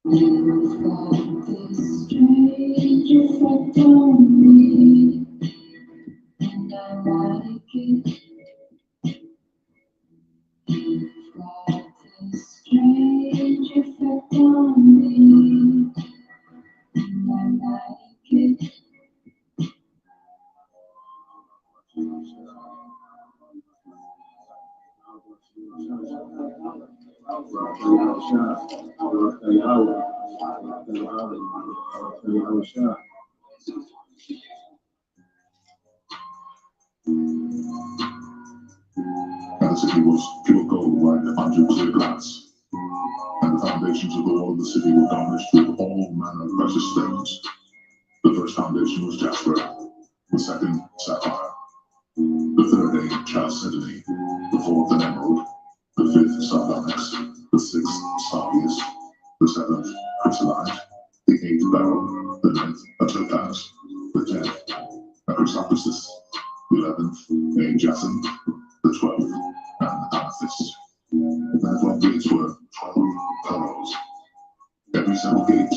You've got this strange effect on me, and I like it. You've got this strange effect on me, and I like it. Rawchaa. And the city was pure gold like under clear glass. And the foundations of the wall of the city were garnished with all manner of precious stones. The first foundation was jasper, the second sapphire, the third a chalcedony, the fourth an emerald, the fifth sardonyx, the sixth sardius, the seventh chrysolite, the eighth beryl, the ninth a topaz, the tenth a chrysoprasus, the 11th a jacinth, the 12th an amethyst. And the 12 gates were 12 pearls. Every single gate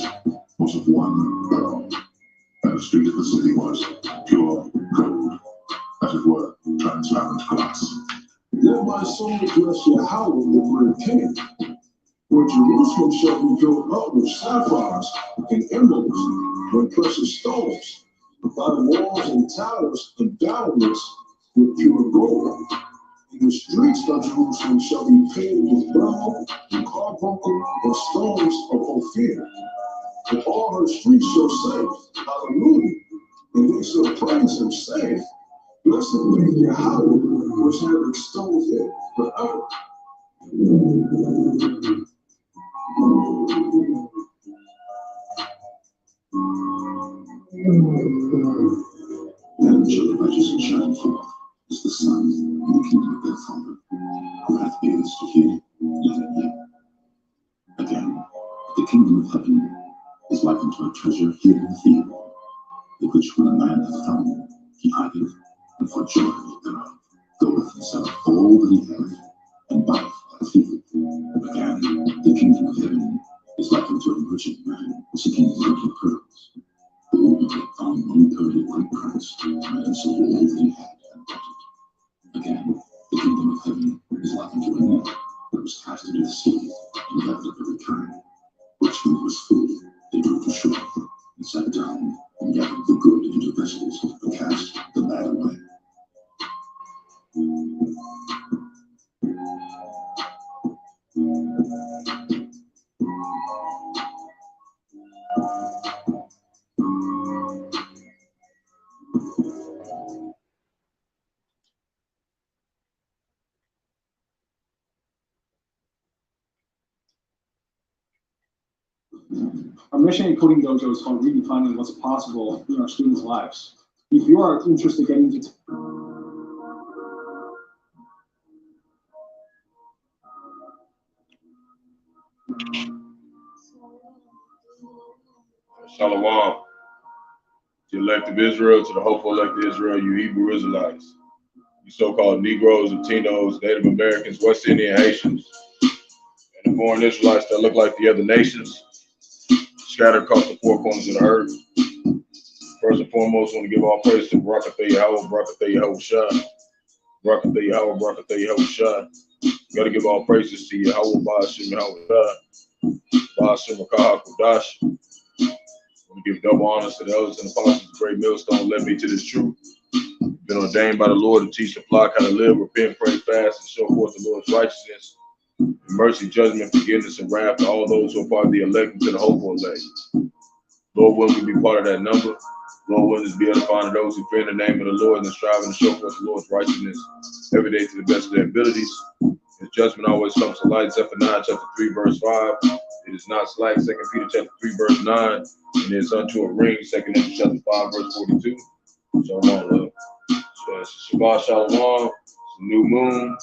was of one pearl, and the street of the city was pure gold, as it were transparent glass. Let my soul bless Yahawah, the great king. For Jerusalem shall be built up with sapphires and emeralds and precious stones, thy walls and towers and battlements with pure gold. And the streets of Jerusalem shall be paved with beryl and carbuncle and stones of Ophir. And all her streets shall say, Hallelujah, and they shall praise him, saying, Blessed be Yahawah, which hath extolled him forever. Then shall the righteous shine forth as the sun in the kingdom of their Father, who hath ears to hear, let him hear. Again, the kingdom of heaven is like unto a treasure hid in the field, the which when a man hath found, he hideth, and for joy thereof goeth and selleth all that he hath, and buyeth that field. Again, the kingdom of heaven is like unto a merchant man seeking virgin pearls, who, when he had found one pearl of great price, went and sold all that he had and bought it. Again, the kingdom of heaven is like unto a net that was cast into the sea, and left of every kind, which when it was full, they drew to shore, and sat down, and gathered the good into vessels, and cast the bad away. Our mission in Coding Dojo is called Redefining What's Possible in Our Students' Lives. If you are interested in getting into Shalom. To the elect of Israel, to the hopeful elect of Israel, you Hebrew Israelites, you so-called Negroes, Latinos, Native Americans, West Indian Haitians, and the foreign Israelites that look like the other nations, scattered across the four corners of the earth. First and foremost, I want to give all praise to Barak, Yahawah, Barak, Yahawashi, Barak, Yahawah, Barak, Yahawashi. You got to give all praises to Yahawah, Bahasham, Yahawashi, Bahasham, Qadash. We give double honors to the elders and apostles, the great millstone led me to this truth. Been ordained by the Lord to teach the flock how to live, repent, pray, fast, and show forth the Lord's righteousness, mercy, judgment, forgiveness, and wrath to all those who are part of the elect and to the hopeful elect. Lord, willing we be part of that number. Lord, willing to be edifying to those who fear in the name of the Lord and striving to show forth the Lord's righteousness every day to the best of their abilities. His judgment always comes to light. Zephaniah chapter 3, verse 5. It is not slight. 2 Peter chapter 3, verse 9. And it is unto a ring. 2 Peter chapter 5, verse 42. Shalom, love. So it's Shabbat Shalom. It's a new moon.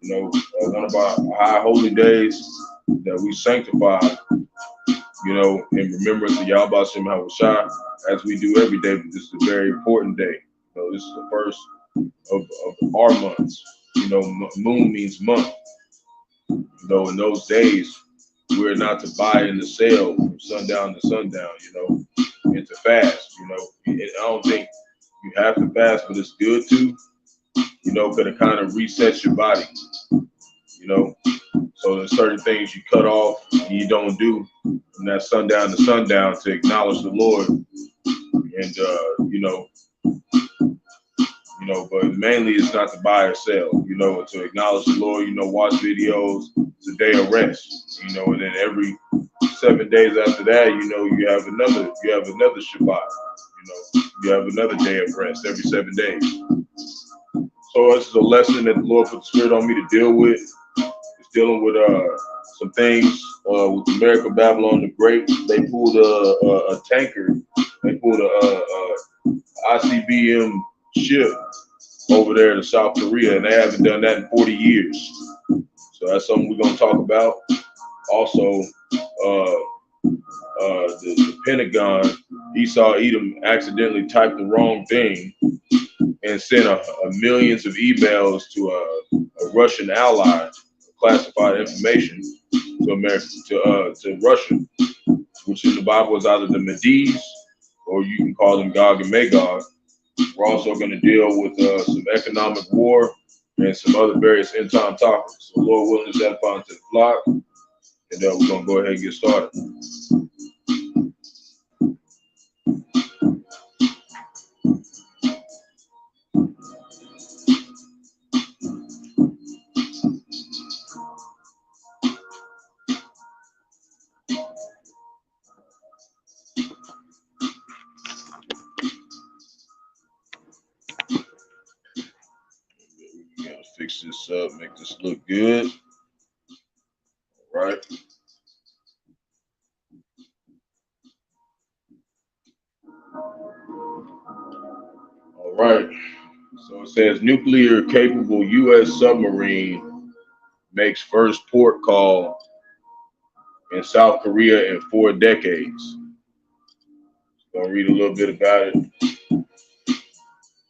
You know, one of our high holy days that we sanctify, you know, in remembrance of Yahawashi Yahawashi, as we do every day, but this is a very important day. You know, this is the first of our months. You know, moon means month. You know, in those days, we're not to buy and to sell from sundown to sundown, you know, and to fast, you know. And I don't think you have to fast, but it's good to, you know, because it kind of resets your body, you know. So there's certain things you cut off and you don't do from that sundown to sundown to acknowledge the Lord. And, but mainly it's not to buy or sell, you know, to acknowledge the Lord, you know, watch videos, it's a day of rest, you know, and then every 7 days after that, you know, you have another Shabbat, you know, you have another day of rest every 7 days. So this is a lesson that the Lord put the Spirit on me to deal with. It's dealing with some things with America, Babylon the Great. They pulled a tanker. They pulled a ICBM ship over there to South Korea, and they haven't done that in 40 years. So that's something we're gonna talk about. Also, the Pentagon, Esau Edom accidentally typed the wrong thing and sent millions of emails to a Russian ally, classified information to America, to Russia, which in the Bible is either the Medes or you can call them Gog and Magog. We're also going to deal with some economic war and some other various end time topics. So Lord willing, is that fine to the flock, and we're going to go ahead and get started. Fix this up, make this look good. All right. All right. So it says nuclear capable U.S. submarine makes first port call in South Korea in 4 decades. Gonna read a little bit about it.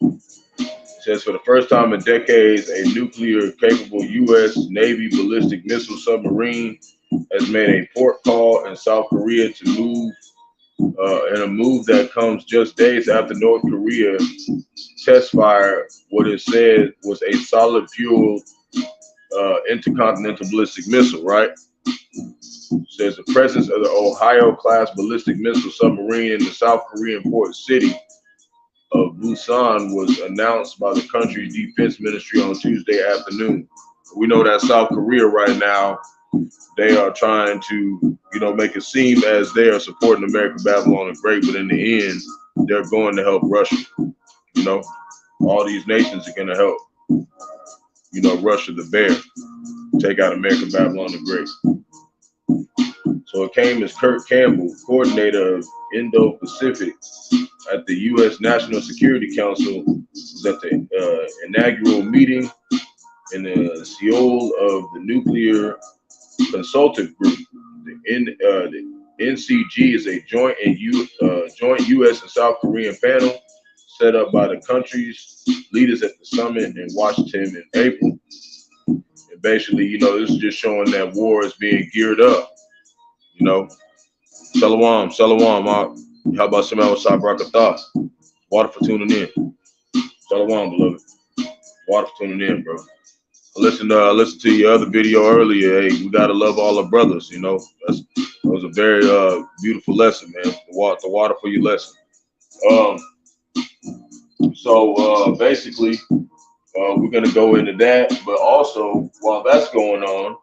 It says for the first time in decades, a nuclear-capable U.S. Navy ballistic missile submarine has made a port call in South Korea to move, in a move that comes just days after North Korea test fired what is said was a solid-fueled intercontinental ballistic missile, right? It says the presence of the Ohio-class ballistic missile submarine in the South Korean port city of Busan was announced by the country's defense ministry on Tuesday afternoon. We know that South Korea right now, they are trying to, you know, make it seem as they are supporting America, Babylon the Great, but in the end, they're going to help Russia. You know, all these nations are going to help, you know, Russia the bear, take out America, Babylon the Great. So it came as Kurt Campbell, coordinator of Indo-Pacific at the U.S. National Security Council, was at the inaugural meeting in the Seoul of the Nuclear Consultative Group. The NCG is a joint U.S. and South Korean panel set up by the country's leaders at the summit in Washington in April. And basically, you know, this is just showing that war is being geared up. You know, Shalom, how about some else? Barak? Water for tuning in. Shalom, beloved. Water for tuning in, bro. I listened to your other video earlier. Hey, we gotta love all our brothers. You know, that was a very beautiful lesson, man. The water for your lesson. So basically, we're gonna go into that, but also while that's going on,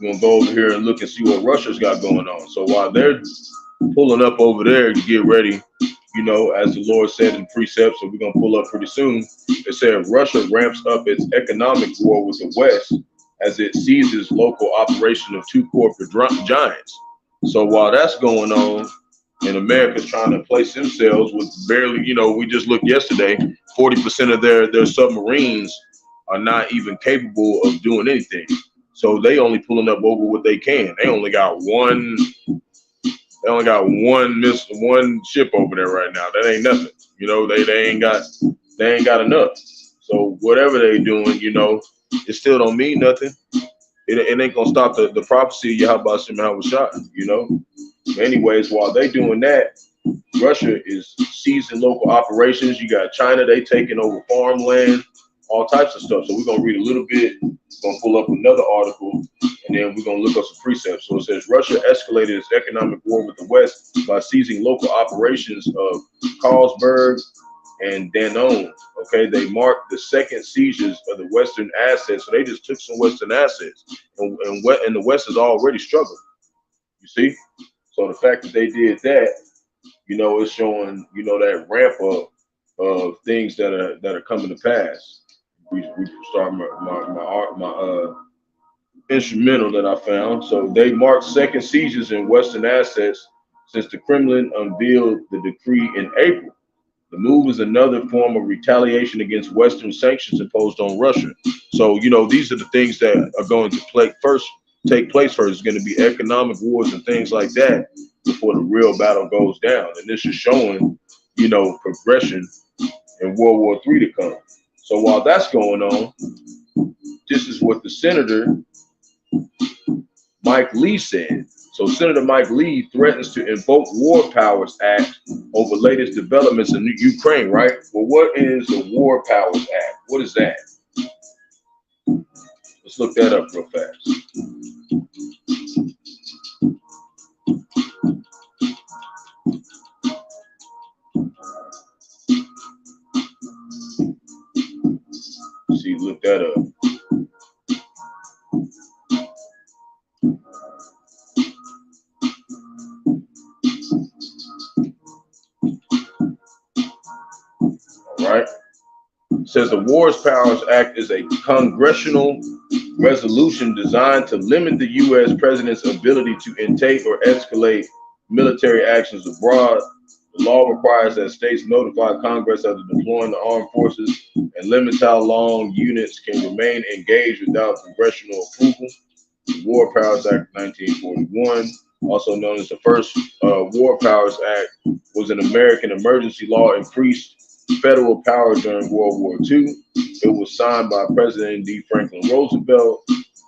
we're gonna go over here and look and see what Russia's got going on. So while they're pulling up over there to get ready, you know, as the Lord said in precepts, so we're gonna pull up pretty soon. It said Russia ramps up its economic war with the West as it seizes local operation of 2 corporate giants. So while that's going on, and America's trying to place themselves with barely, you know, we just looked yesterday, 40% of their submarines are not even capable of doing anything. So they only pulling up over what they can. They only got one ship over there right now. That ain't nothing. You know, they ain't got enough. So whatever they doing, you know, it still don't mean nothing. it ain't gonna stop the prophecy of Yahawashi, you know. Anyways, while they doing that, Russia is seizing local operations. You got China, they taking over farmland, all types of stuff. So we're gonna read a little bit, gonna pull up another article, and then we're gonna look up some precepts. So it says Russia escalated its economic war with the West by seizing local operations of Carlsberg and Danone. Okay, they marked the second seizures of the Western assets. So they just took some Western assets, and the West is already struggling. You see, so the fact that they did that, you know, it's showing, you know, that ramp up of things that are coming to pass. We start my instrumental that I found. So they marked second seizures in Western assets since the Kremlin unveiled the decree in April. The move is another form of retaliation against Western sanctions imposed on Russia. So, you know, these are the things that are going to take place first. It's going to be economic wars and things like that before the real battle goes down. And this is showing, you know, progression in World War III to come. So while that's going on, this is what the Senator Mike Lee said. So Senator Mike Lee threatens to invoke War Powers Act over latest developments in Ukraine, right? Well, what is the War Powers Act? What is that? Let's look that up real fast. See, look that up. All right. It says the War Powers Act is a congressional resolution designed to limit the U.S. president's ability to intake or escalate military actions abroad. The law requires that states notify Congress after deploying the armed forces and limits how long units can remain engaged without congressional approval. The War Powers Act 1941, also known as the first War Powers Act, was an American emergency law, increased federal power during World War II. It was signed by President D. Franklin Roosevelt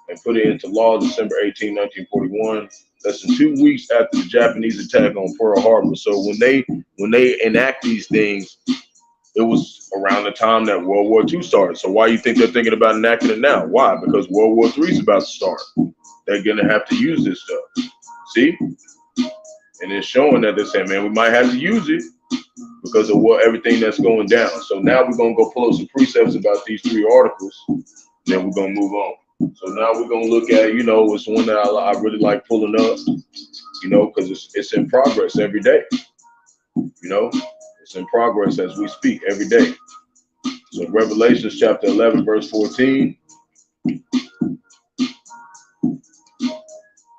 and put it into law December 18, 1941, less than 2 weeks after the Japanese attack on Pearl Harbor. So when they enact these things, it was around the time that World War II started. So why you think they're thinking about enacting it now? Why? Because World War III is about to start. They're gonna have to use this stuff. See? And it's showing that they're saying, man, we might have to use it because of everything that's going down. So now we're gonna go pull up some precepts about these three articles, and then we're gonna move on. So now we're gonna look at, you know, it's one that I really like pulling up, you know, because it's in progress every day. You know, it's in progress as we speak every day. So Revelations chapter 11, verse 14.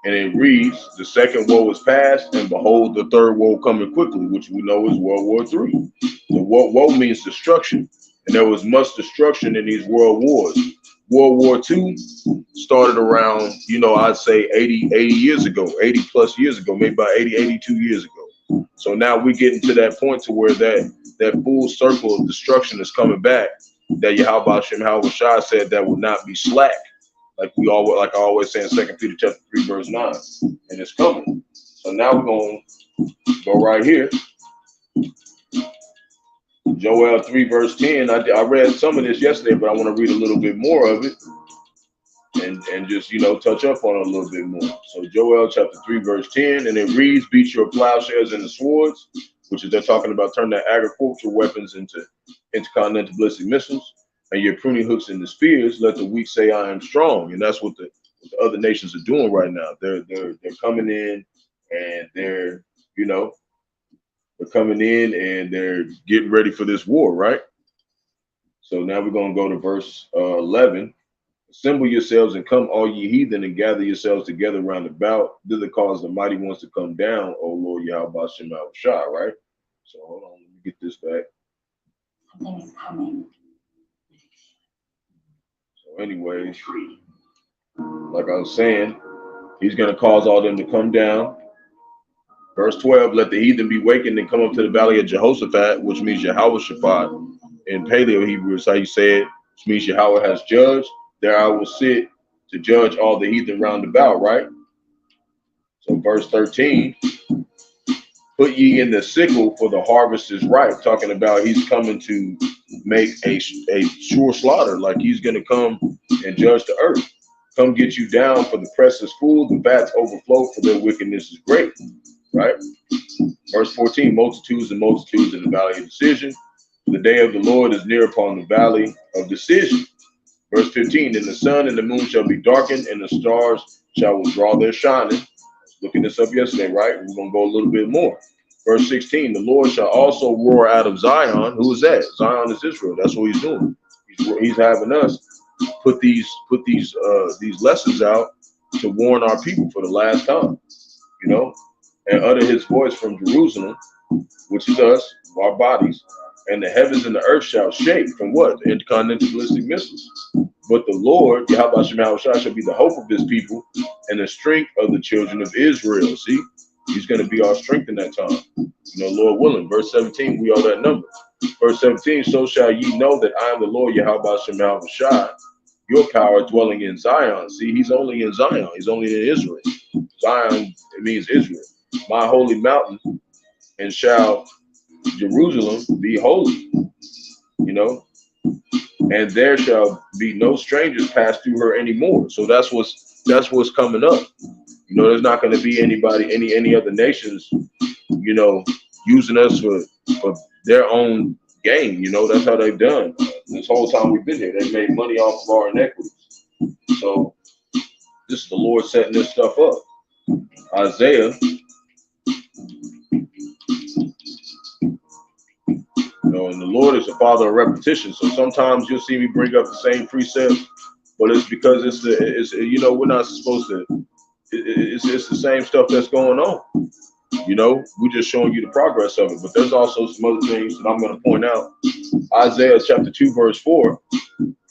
And it reads, the second woe is past, and behold, the third woe coming quickly, which we know is World War III. The woe means destruction, and there was much destruction in these world wars. World War II started around, you know, I'd say 80 years ago, 80 plus years ago, maybe about 82 years ago. So now we're getting to that point to where that full circle of destruction is coming back, that Yahawashi said that will not be slack. Like I always say in 2 Peter chapter 3, verse 9, and it's coming. So now we're going to go right here. Joel 3, verse 10. I read some of this yesterday, but I want to read a little bit more of it and just, you know, touch up on it a little bit more. So Joel chapter 3, verse 10, and it reads, beat your plowshares into swords, which is they're talking about turning their agricultural weapons into intercontinental ballistic missiles, and your pruning hooks into spears. Let the weak say, I am strong. And that's what the other nations are doing right now. They're coming in, and they're, you know, they're coming in and they're getting ready for this war, right? So now we're going to go to verse 11. Assemble yourselves and come, all ye heathen, and gather yourselves together round about. Thither cause the mighty ones to come down, O Lord Yahweh Shah, right? So hold on, let me get this back. Something is coming. So anyways, like I was saying, he's going to cause all them to come down. Verse 12, let the heathen be wakened and come up to the valley of Jehoshaphat, which means Yahawashi. In Paleo Hebrew is how you say it, which means Yahweh has judged. There I will sit to judge all the heathen round about, right? So verse 13, put ye in the sickle, for the harvest is ripe. Talking about he's coming to make a sure slaughter, like he's going to come and judge the earth. Come get you down, for the press is full, the vats overflow, for their wickedness is great, right? Verse 14, multitudes and multitudes in the valley of decision. The day of the Lord is near upon the valley of decision. Verse 15, and the sun and the moon shall be darkened, and the stars shall withdraw their shining. Looking this up yesterday, right? We're going to go a little bit more. Verse 16, the Lord shall also roar out of Zion. Who is that? Zion is Israel. That's what he's doing. He's having us put these lessons out to warn our people for the last time, you know, and utter his voice from Jerusalem, which is us, our bodies, and the heavens and the earth shall shake from what? The intercontinental ballistic missiles. But the Lord, Yahawashi, shall be the hope of his people and the strength of the children of Israel. See, he's going to be our strength in that time. You know, Lord willing. Verse 17, we owe that number. Verse 17, so shall ye know that I am the Lord, Yahawashi, your power dwelling in Zion. See, he's only in Zion. He's only in Israel. Zion, it means Israel. My holy mountain, and shall Jerusalem be holy, you know, and there shall be no strangers pass through her anymore. So that's what's coming up. You know, there's not going to be anybody, any other nations, you know, using us for their own gain. You know, that's how they've done this whole time we've been here. They've made money off of our inequities. So this is the Lord setting this stuff up. Isaiah, you know, and the Lord is the father of repetition. So sometimes you'll see me bring up the same precept, but it's because it's you know, we're not supposed to. It's the same stuff that's going on. You know, we're just showing you the progress of it. But there's also some other things that I'm going to point out. Isaiah chapter 2, verse 4,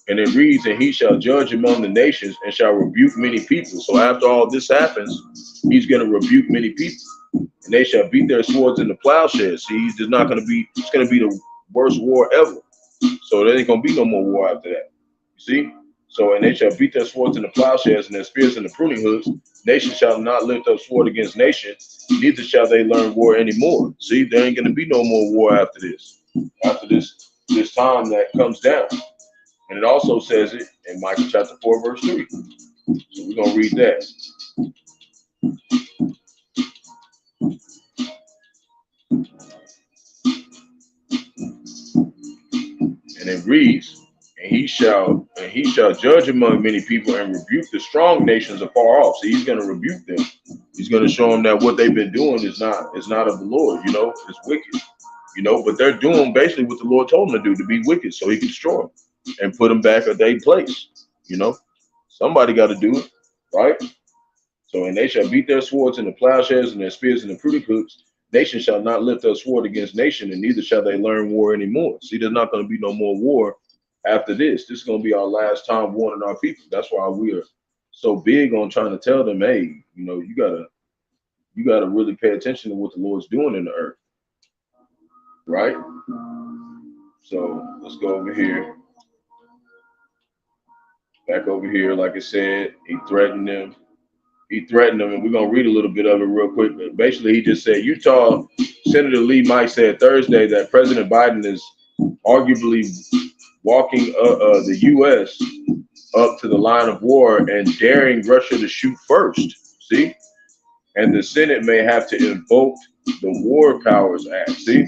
and it reads, and he shall judge among the nations and shall rebuke many people. So after all this happens, he's going to rebuke many people. And they shall beat their swords in the plowshares. See, it's not going to be, it's going to be the worst war ever. So there ain't going to be no more war after that. You see? So, and they shall beat their swords in the plowshares and their spears in the pruning hooks. Nation shall not lift up sword against nation, neither shall they learn war anymore. See, there ain't going to be no more war after this. After this time that comes down. And it also says it in Micah chapter 4, verse 3. So we're going to read that. And it reads, and he shall judge among many people and rebuke the strong nations afar off. So he's going to rebuke them. He's going to show them that what they've been doing is not of the Lord, you know, it's wicked, you know, but they're doing basically what the Lord told them to do, to be wicked, so he can destroy them and put them back at their place. You know, somebody got to do it, right? So, and they shall beat their swords in the plowshares and their spears in the pruning hooks. Nation shall not lift up sword against nation, and neither shall they learn war anymore. See, there's not going to be no more war after this. This is going to be our last time warning our people. That's why we are so big on trying to tell them, hey, you know, you gotta really pay attention to what the Lord's doing in the earth, right? So let's go over here. Back over here, like I said, he threatened them. And we're going to read a little bit of it real quick. But basically, he just said, Utah, Senator Lee Mike said Thursday that President Biden is arguably walking the U.S. up to the line of war and daring Russia to shoot first. See? And the Senate may have to invoke the War Powers Act. See?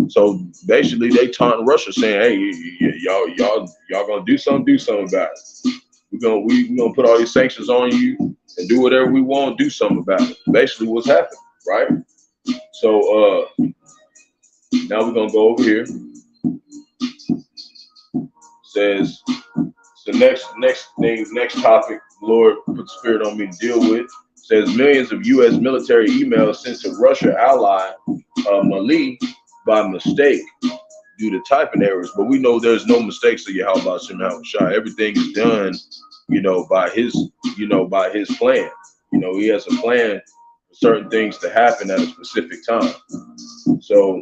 So basically, they taunting Russia, saying, "Hey, y'all gonna do something about it. We're gonna put all these sanctions on you and do whatever we want. Do something about it." Basically, what's happened, right? So now we're gonna go over here. Says the next topic. Lord put the spirit on me to deal with. Says millions of U.S. military emails sent to Russia ally Mali by mistake due to typing errors, but we know there's no mistakes to Yahawashi. Everything is done, you know, by his plan. You know, he has a plan for certain things to happen at a specific time. So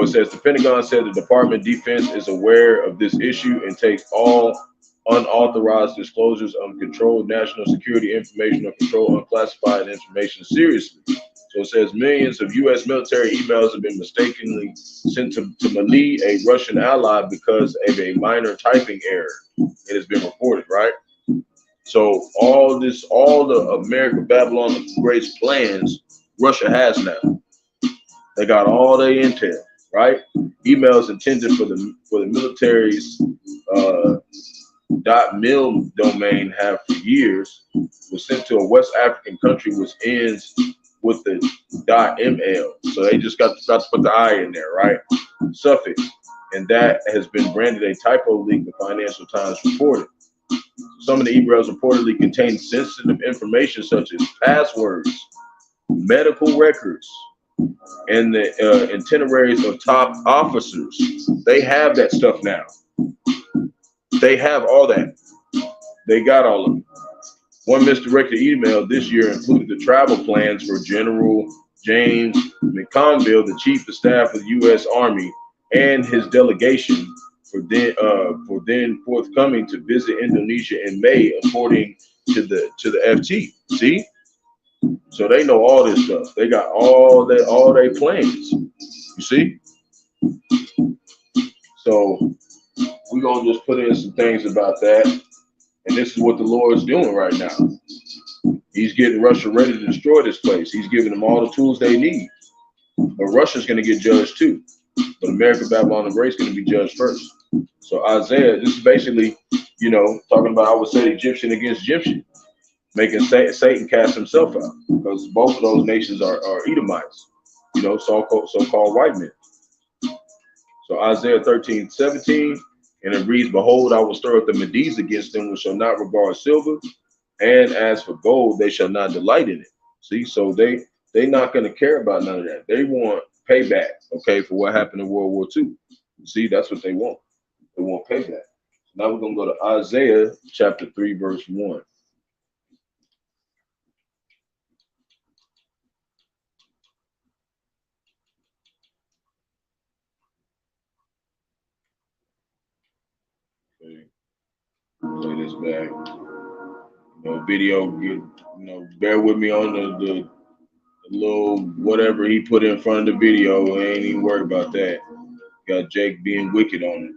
it says the Pentagon said the Department of Defense is aware of this issue and takes all unauthorized disclosures of controlled national security information or controlled unclassified information seriously. So it says millions of U.S. military emails have been mistakenly sent to Mali, a Russian ally, because of a minor typing error. It has been reported, right? So all the American Babylon the Great's plans, Russia has now. They got all their intel, right? Emails intended for the military's .mil domain have for years was sent to a West African country which ends with the .ml. So they just got to put the I in there, right? Suffix. And that has been branded a typo leak, the Financial Times reported. Some of the emails reportedly contain sensitive information such as passwords, medical records, and the itineraries of top officers. They have that stuff now. They have all that. They got all of it. One misdirected email this year included the travel plans for General James McConville, the Chief of Staff of the U.S. Army, and his delegation for then forthcoming to visit Indonesia in May, according to the FT. See? So they know all this stuff. They got all their plans. You see? So we're gonna just put in some things about that. And this is what the Lord's doing right now. He's getting Russia ready to destroy this place. He's giving them all the tools they need. But Russia's gonna get judged too. But America, Babylon, and Grace gonna be judged first. So Isaiah, this is basically, talking about, I would say, Egyptian against Egyptian, making Satan cast himself out, because both of those nations are Edomites, so-called white men. So Isaiah 13:17, and it reads, "Behold, I will stir up the Medes against them, which shall not regard silver, and as for gold, they shall not delight in it." See, so they not going to care about none of that. They want payback, okay, for what happened in World War II. See, that's what they want. They want payback. Now we're going to go to Isaiah chapter 3, verse 1. Okay. Play this back. Video, bear with me on the little whatever he put in front of the video. I ain't even worried about that. Got Jake being wicked on it.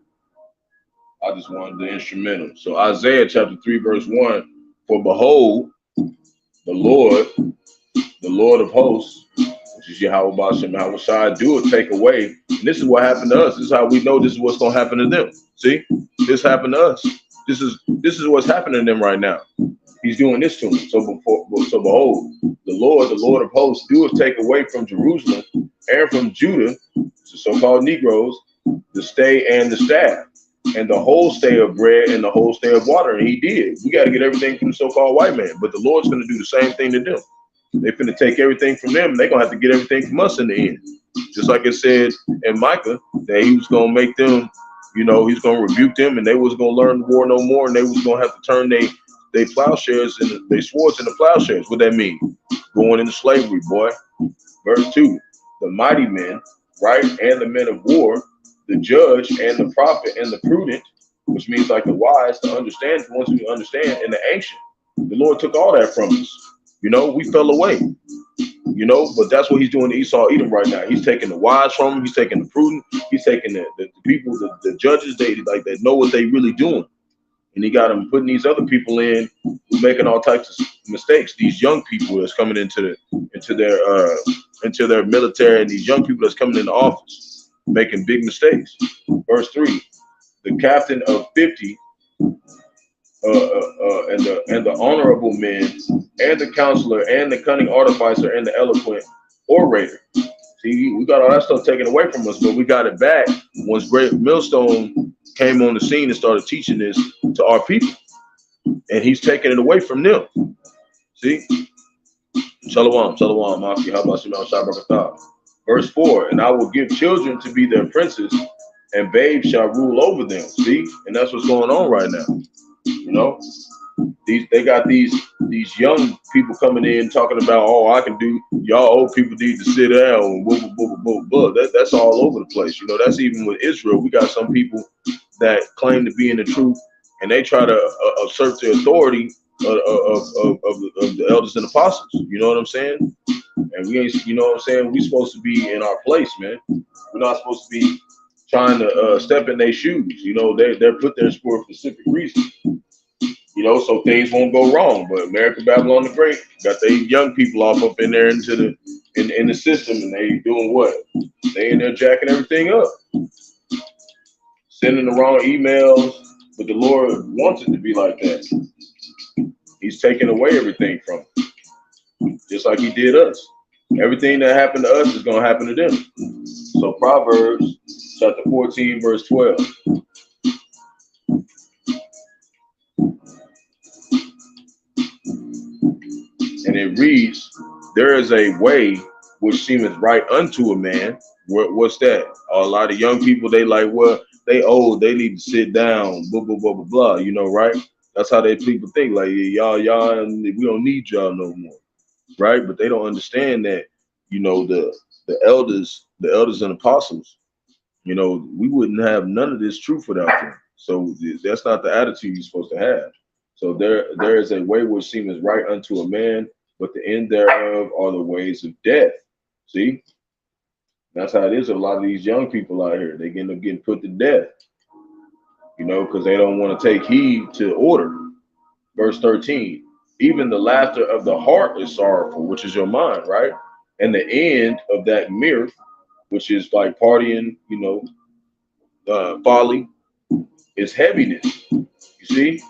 I just wanted the instrumental. So Isaiah chapter 3, verse 1, "For behold, the Lord of hosts," which is Yahawah, Bahasham, Yahawashi, doeth take away. And this is what happened to us. This is how we know this is what's going to happen to them. See, this happened to us. This is what's happening to them right now. He's doing this to them. So behold, the Lord of hosts, doeth take away from Jerusalem and from Judah, the so-called Negroes, the stay and the staff, and the whole stay of bread and the whole stay of water. And he did. We got to get everything from the so-called white man. But the Lord's going to do the same thing to them. They're going to take everything from them. They're going to have to get everything from us in the end. Just like it said in Micah, that he was going to make them, he's going to rebuke them, and they was going to learn the war no more, and they was going to have to turn they plowshares and they swords into plowshares. What that mean? Going into slavery, boy. Verse 2, "The mighty men, right, and the men of war, the judge and the prophet and the prudent," which means like the wise, the understand, the ones who understand, and the ancient. The Lord took all that from us. We fell away. But that's what he's doing to Esau, Edom right now. He's taking the wise from them. He's taking the prudent. He's taking the people, the judges, that know what they really doing. And he got them putting these other people in who making all types of mistakes. These young people that's coming into their military, and these young people that's coming into office, making big mistakes. Verse 3, "The captain of 50 and the honorable men, and the counselor, and the cunning artificer, and the eloquent orator." See, we got all that stuff taken away from us, but we got it back once Great Millstone came on the scene and started teaching this to our people. And he's taking it away from them. See? Shalom, Maki, Habashim, Verse 4, "And I will give children to be their princes, and babes shall rule over them." See? And that's what's going on right now. They got these young people coming in talking about, "Oh, I can do, y'all old people need to sit down," and blah, blah, blah, blah, blah. That's all over the place. That's even with Israel. We got some people that claim to be in the truth and they try to assert the authority of the elders and apostles. You know what I'm saying? And we ain't, you know what I'm saying? We supposed to be in our place, man. We're not supposed to be trying to step in their shoes. You know, they're put there for a specific reason. You know, so things won't go wrong. But America Babylon the Great got they young people off up in there into the in the system, and they doing what? They in there jacking everything up, sending the wrong emails. But the Lord wants it to be like that. He's taking away everything from them, just like He did us. Everything that happened to us is going to happen to them. So Proverbs chapter 14, verse 12. And it reads, there is a way which seemeth right unto a man. What's that? A lot of young people, they like, well, they old, they need to sit down, blah, blah, blah, blah, blah, you know, right? That's how they people think, like, y'all, we don't need y'all no more, right? But they don't understand that, you know, the elders and apostles, you know, we wouldn't have none of this truth without them. So that's not the attitude you're supposed to have. So there is a way which seemeth right unto a man, but the end thereof are the ways of death. See? That's how it is with a lot of these young people out here. They end up getting put to death, you know, because they don't want to take heed to order. Verse 13, even the laughter of the heart is sorrowful, which is your mind, right? And the end of that mirth, which is like partying, you know, folly, is heaviness. You see?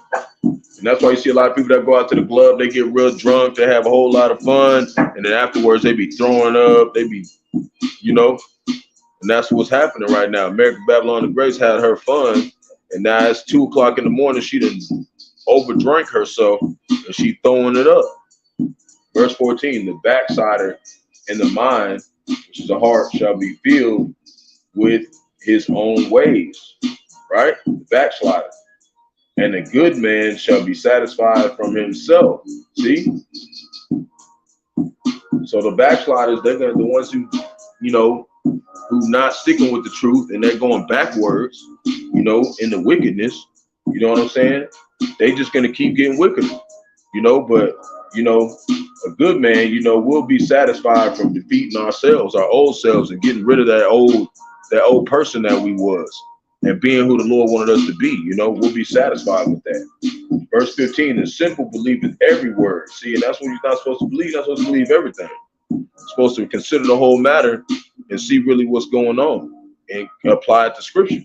And that's why you see a lot of people that go out to the club, they get real drunk, they have a whole lot of fun, and then afterwards they be throwing up, they be, you know, and that's what's happening right now. America Babylon the Great had her fun, and now it's 2 o'clock in the morning, she done overdrank herself, and she throwing it up. Verse 14, the backslider in the mind, which is the heart, shall be filled with his own ways, right? The backslider. And a good man shall be satisfied from himself. See? So the backsliders, they're the ones who, you know, who not sticking with the truth, and they're going backwards, you know, in the wickedness. You know what I'm saying? They just going to keep getting wickeder, you know, but, you know, a good man, you know, will be satisfied from defeating ourselves, our old selves, and getting rid of that old person that we was, and being who the Lord wanted us to be. You know, we'll be satisfied with that. Verse 15, the simple believeth every word. See, and that's what you're not supposed to believe. You're not supposed to believe everything. You're supposed to consider the whole matter and see really what's going on and apply it to scripture.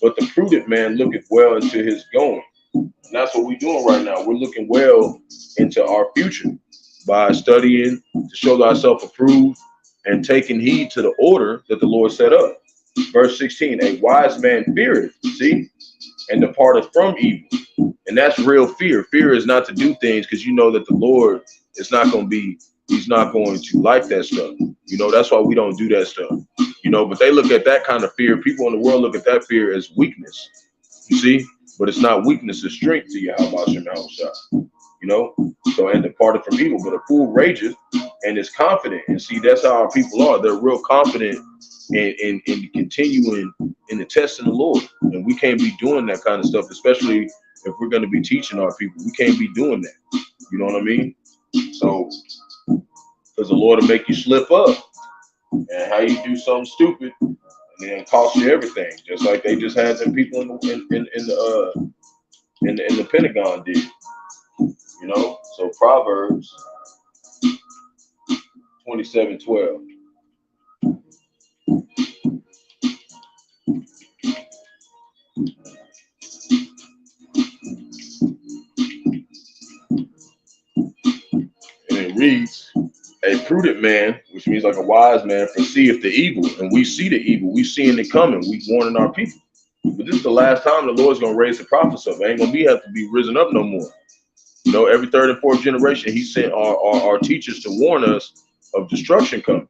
But the prudent man looketh well into his going. And that's what we're doing right now. We're looking well into our future by studying to show ourselves approved and taking heed to the order that the Lord set up. Verse 16, a wise man feareth, see, and departeth from evil. And that's real fear. Fear is not to do things because you know that the Lord is not going to be, he's not going to like that stuff. You know, that's why we don't do that stuff. You know, but they look at that kind of fear. People in the world look at that fear as weakness. You see, but it's not weakness, it's strength to Bahasham, Yahawashi. You know, so and departed from evil. But a fool rageth and is confident. And see, that's how our people are. They're real confident in continuing in the test in the Lord. And we can't be doing that kind of stuff, especially if we're going to be teaching our people. We can't be doing that. You know what I mean? So, because the Lord will make you slip up. And how you do something stupid and then cost you everything, just like they just had them people in the Pentagon did. You know, so Proverbs 27:12. And it reads, a prudent man, which means like a wise man, foreseeth the evil, and we see the evil. We seeing it coming. We warning our people. But this is the last time the Lord's gonna raise the prophets up. It ain't gonna have to be risen up no more. You know, every third and fourth generation, He sent our teachers to warn us of destruction coming.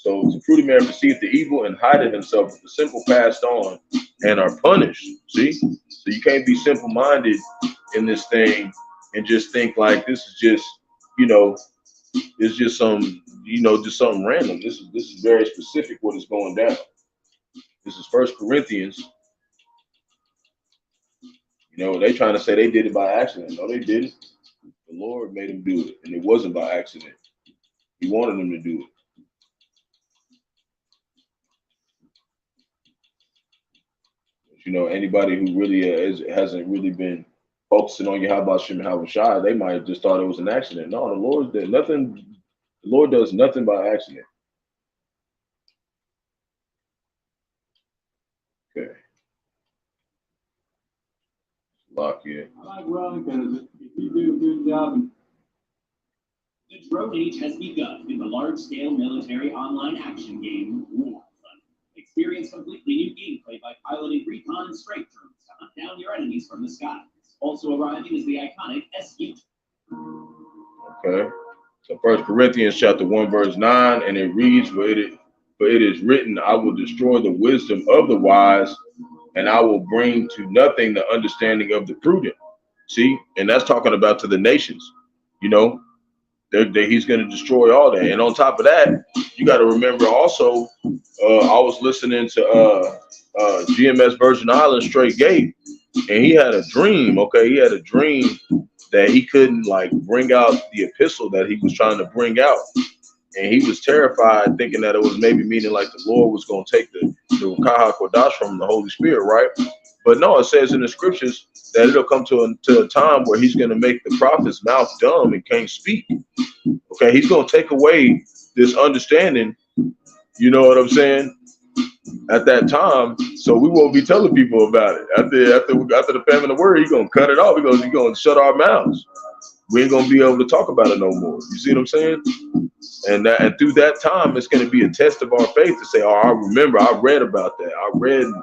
So the prudent man perceiveth the evil and hideth himself, but the simple passed on and are punished. See, so you can't be simple-minded in this thing and just think like this is just, you know, it's just some, you know, just something random. This is very specific what is going down. This is 1 Corinthians, You know, they trying to say they did it by accident. No, they didn't. The Lord made them do it, and it wasn't by accident. He wanted them to do it. But, you know, anybody who really hasn't really been focusing on Yahawah and Yahawashi, they might have just thought it was an accident. No, the Lord did nothing. The Lord does nothing by accident. Okay. Lock it. I like Ron because if you do a good job. The drone age has begun in the large-scale military online action game War. Experience completely new gameplay by piloting recon and strike drones to hunt down your enemies from the skies. Also arriving is the iconic SU. Okay. So 1 Corinthians chapter 1, verse 9, and it reads, for it is written, I will destroy the wisdom of the wise, and I will bring to nothing the understanding of the prudent. See, and that's talking about to the nations. You know, he's going to destroy all that. And on top of that, you got to remember also, I was listening to GMS Virgin Islands Straight Gate, and he had a dream. Okay, he had a dream that he couldn't like bring out the epistle that he was trying to bring out, and he was terrified, thinking that it was maybe meaning like the Lord was going to take the Qadash from the Holy Spirit, right? But no, it says in the scriptures that it'll come to a time where he's going to make the prophet's mouth dumb and can't speak. Okay, he's going to take away this understanding. You know what I'm saying? At that time, so we won't be telling people about it. After the famine of word, he's going to cut it off. He's going to shut our mouths. We ain't going to be able to talk about it no more. You see what I'm saying? And through that time, it's going to be a test of our faith to say, oh, I remember, I read about that. I read and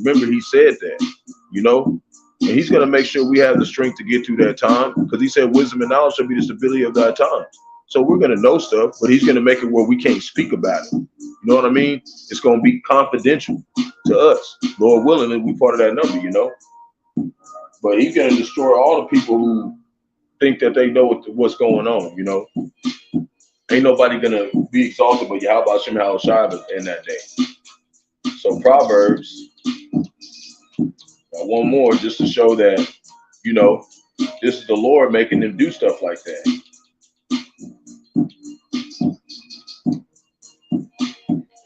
remember he said that, you know? And he's going to make sure we have the strength to get through that time, because he said wisdom and knowledge shall be the stability of thy times. So we're going to know stuff, but he's going to make it where we can't speak about it. You know what I mean? It's going to be confidential to us. Lord willing, we part of that number, you know? But he's going to destroy all the people who think that they know what's going on, you know? Ain't nobody going to be exalted but Yahawah Shem Yahawashi in that day. So Proverbs, one more just to show that, you know, this is the Lord making them do stuff like that.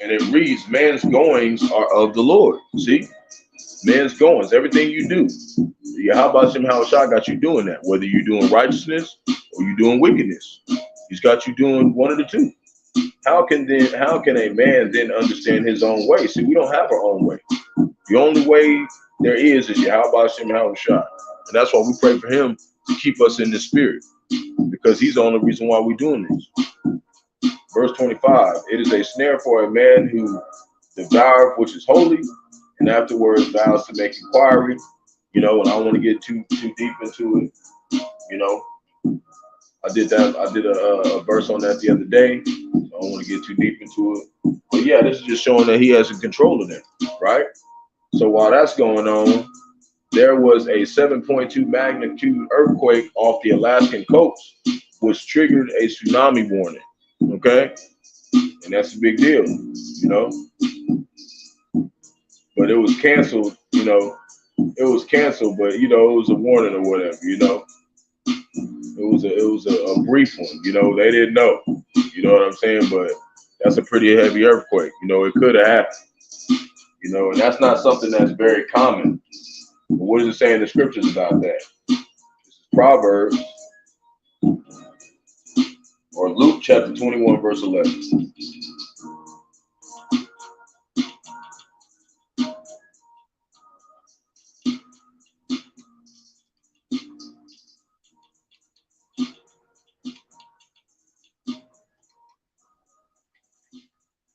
And it reads, man's goings are of the Lord. See? Man's goings, everything you do. Yahawah Shem Yahawashi got you doing that, whether you're doing righteousness or you're doing wickedness. He's got you doing one of the two. How can a man then understand his own way? See, we don't have our own way. The only way there is Yahawah Shem Yahawashi. And that's why we pray for him to keep us in the spirit, because he's the only reason why we're doing this. Verse 25, it is a snare for a man who devoureth which is holy, and afterwards vows to make inquiry. You know, and I don't want to get too deep into it. You know, I did a verse on that the other day. So I don't want to get too deep into it. But yeah, this is just showing that he has control of them, right? So while that's going on, there was a 7.2 magnitude earthquake off the Alaskan coast, which triggered a tsunami warning. Okay, and that's a big deal, you know. But it was canceled, you know. It was canceled, but you know, it was a warning or whatever, you know. It was a brief one, you know. They didn't know, you know what I'm saying. But that's a pretty heavy earthquake, you know. It could have happened, you know, and that's not something that's very common. But what does it say in the scriptures about that? This is Proverbs. Or Luke chapter 21, verse 11.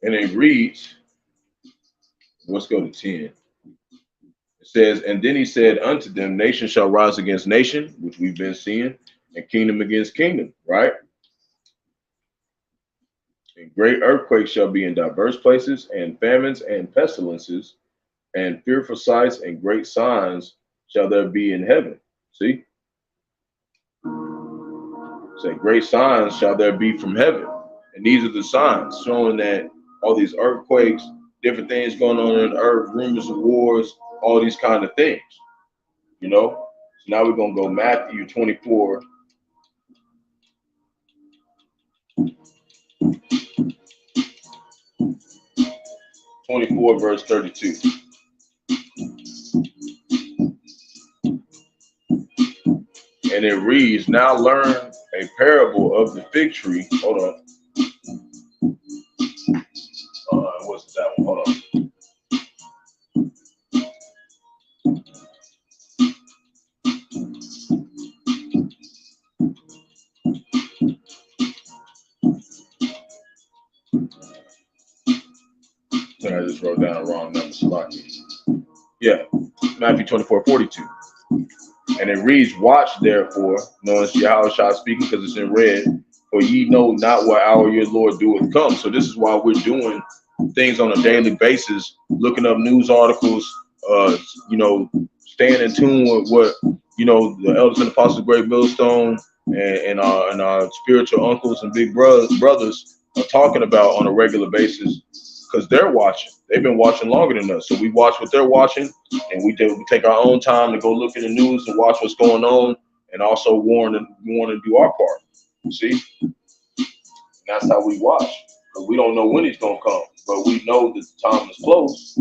And it reads, let's go to 10. It says, and then he said unto them, nation shall rise against nation, which we've been seeing, and kingdom against kingdom, right? And great earthquakes shall be in diverse places, and famines and pestilences, and fearful sights and great signs shall there be in heaven. See? Say, great signs shall there be from heaven. And these are the signs showing that all these earthquakes, different things going on in the earth, rumors of wars, all these kind of things, you know? Now we're going to go Matthew 24. Verse 32. And it reads, now learn a parable of the fig tree. Hold on. What's that one? Hold on. I just wrote down a wrong number. Yeah, Matthew 24:42. And it reads, watch therefore, knowing Yahawashi speaking, because it's in red, for ye know not what hour your Lord doeth come. So this is why we're doing things on a daily basis, looking up news articles, staying in tune with what, the elders and apostles of Great Millstone and our spiritual uncles and big brothers are talking about on a regular basis, because they're watching. They've been watching longer than us. So we watch what they're watching, and we take our own time to go look at the news and watch what's going on, and also warn and do our part. You see? And that's how we watch. Because we don't know when he's going to come, but we know that the time is close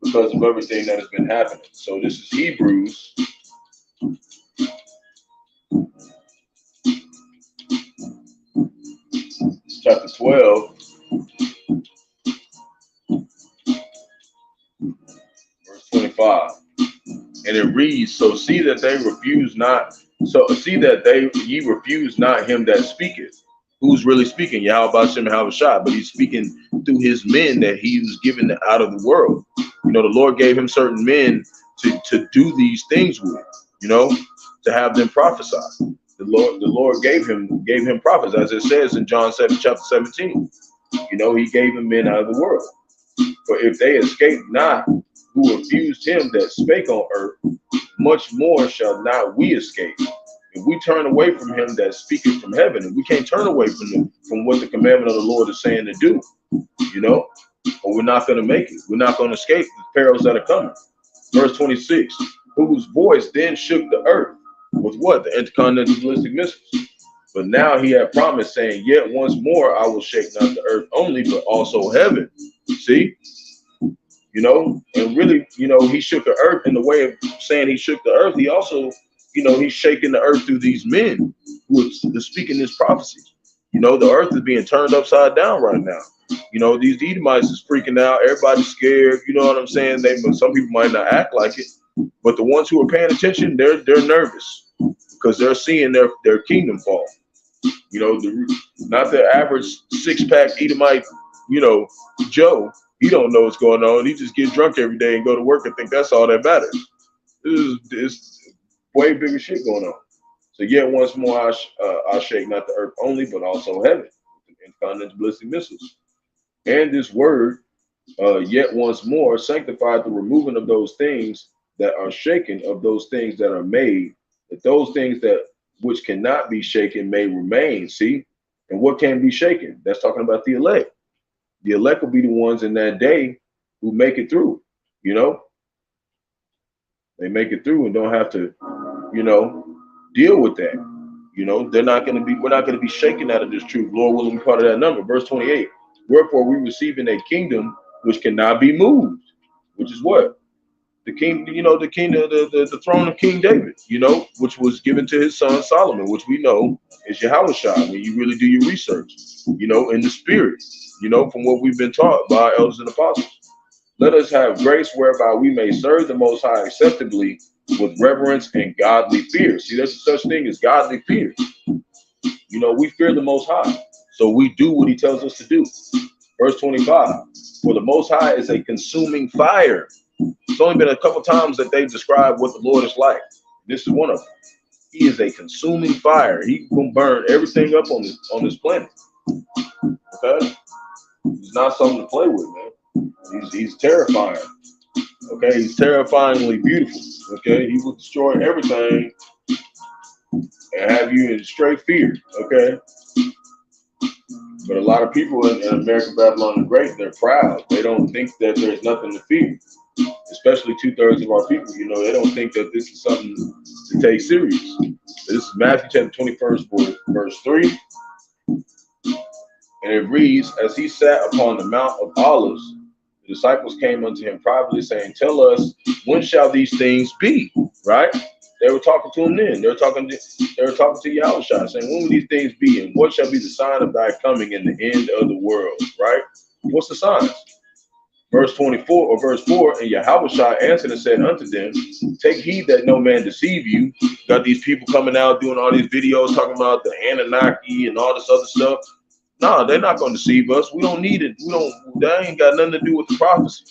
because of everything that has been happening. So this is Hebrews. Chapter 12. Verse 25. And it reads, so see that ye refuse not him that speaketh. Who's really speaking? Yahawah, Bahasham, and Yahawashi, but he's speaking through his men that he was given out of the world. The Lord gave him certain men to do these things with, to have them prophesy. The Lord gave him prophets, as it says in John 7, chapter 17. He gave him men out of the world. For if they escape not, who refused him that spake on earth, much more shall not we escape. If we turn away from him that speaketh from heaven, and we can't turn away from what the commandment of the Lord is saying to do, or we're not going to make it. We're not going to escape the perils that are coming. Verse 26, whose voice then shook the earth with what? The intercontinental ballistic missiles. But now he had promised, saying, yet once more I will shake not the earth only, but also heaven. See? And really, he shook the earth in the way of saying he shook the earth. He also, he's shaking the earth through these men who are speaking this prophecy. The earth is being turned upside down right now. These Edomites is freaking out. Everybody's scared. You know what I'm saying? Some people might not act like it, but the ones who are paying attention, they're nervous because they're seeing their kingdom fall. Not the average six-pack Edomite, Joe. He don't know what's going on. He just get drunk every day and go to work and think that's all that matters. It's way bigger shit going on. So yet once more I shake not the earth only, but also heaven, and continental ballistic missiles. And this word, yet once more, sanctified the removing of those things that are shaken, of those things that are made, that those things that which cannot be shaken may remain. See? And what can be shaken? That's talking about the elect. The elect will be the ones in that day who make it through, They make it through and don't have to, deal with that. We're not going to be shaken out of this truth. Lord willing, be part of that number. Verse 28, wherefore we receiving a kingdom which cannot be moved, which is what? The king, the throne of King David, which was given to his son Solomon, which we know is Yahawashi when you really do your research, in the spirit, from what we've been taught by our elders and apostles. Let us have grace whereby we may serve the Most High acceptably with reverence and godly fear. See, there's such thing as godly fear. We fear the Most High, so we do what he tells us to do. Verse 25, for the Most High is a consuming fire. It's only been a couple times that they've described what the Lord is like. This is one of them. He is a consuming fire. He can burn everything up on this planet. Okay? He's not something to play with, man. He's terrifying. Okay? He's terrifyingly beautiful. Okay? He will destroy everything and have you in straight fear. Okay? But a lot of people in American Babylon the Great, they're proud. They don't think that there's nothing to fear. especially 2/3 of our people. You know, they don't think that this is something to take serious. This is Matthew chapter 21, verse 3. And it reads, as he sat upon the Mount of Olives, the disciples came unto him privately, saying, tell us, when shall these things be? Right? They were talking to him then. They were talking to Yahawashi, saying, when will these things be? And what shall be the sign of thy coming in the end of the world? Right? What's the signs? Verse 24 or verse 4, and Yahawashi answered and said unto them, take heed that no man deceive you. Got these people coming out doing all these videos talking about the Anunnaki and all this other stuff. No, they're not going to deceive us. We don't need it. That ain't got nothing to do with the prophecy.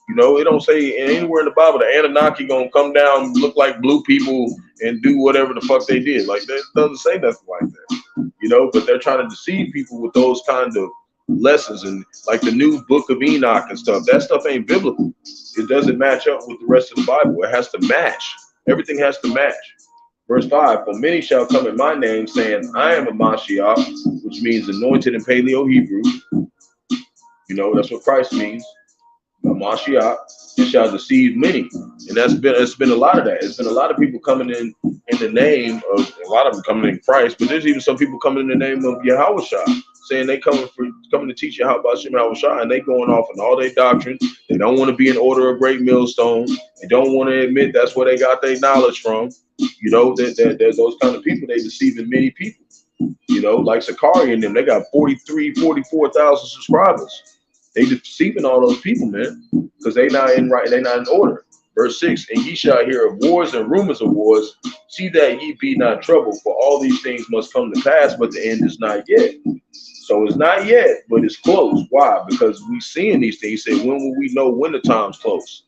You know, it don't say anywhere in the Bible the Anunnaki gonna come down, look like blue people, and do whatever the fuck they did. Like, that doesn't say nothing like that. You know, but they're trying to deceive people with those kind of lessons, and like the new book of Enoch and stuff. That stuff ain't biblical. It doesn't match up with the rest of the Bible. It has to match. Everything has to match. Verse 5, for many shall come in my name, saying, I am a Mashiach, which means anointed in Paleo Hebrew. You know, that's what Christ means. Mashiach, and shall deceive many. And it's been a lot of that. It's been a lot of people coming in the name of, a lot of them coming in Christ, but there's even some people coming in the name of Yahawashi, saying they coming to teach you how Bahasham Yahawashi, and they going off in all their doctrine. They don't want to be in order of great millstone. They don't want to admit that's where they got their knowledge from. You know, there's those kind of people. They deceiving many people. You know, like Sakari and them, they got 44,000 subscribers. They deceiving all those people, man, because they not in order. Verse 6, and ye shall hear of wars and rumors of wars. See that ye be not troubled, for all these things must come to pass, but the end is not yet. So it's not yet, but it's close. Why? Because we seeing these things. He said, when will we know when the time's close?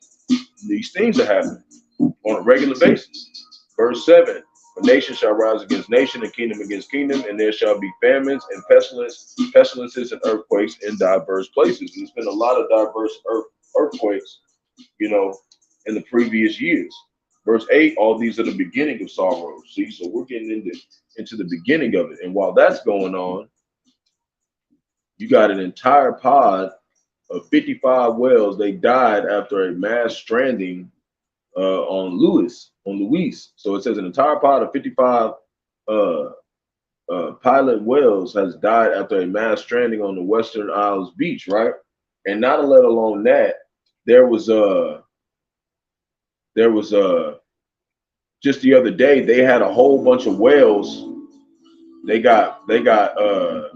These things are happening on a regular basis. Verse 7, a nation shall rise against nation, and kingdom against kingdom, and there shall be famines and pestilences and earthquakes in diverse places. And there's been a lot of diverse earthquakes, you know, in the previous years. Verse 8, all these are the beginning of sorrow. See, so we're getting into the beginning of it. And while that's going on, you got an entire pod of 55 whales. They died after a mass stranding on Luis. So it says an entire pod of 55 pilot whales has died after a mass stranding on the Western Isles beach, right? And not let alone that, there was just the other day they had a whole bunch of whales. They got murdered.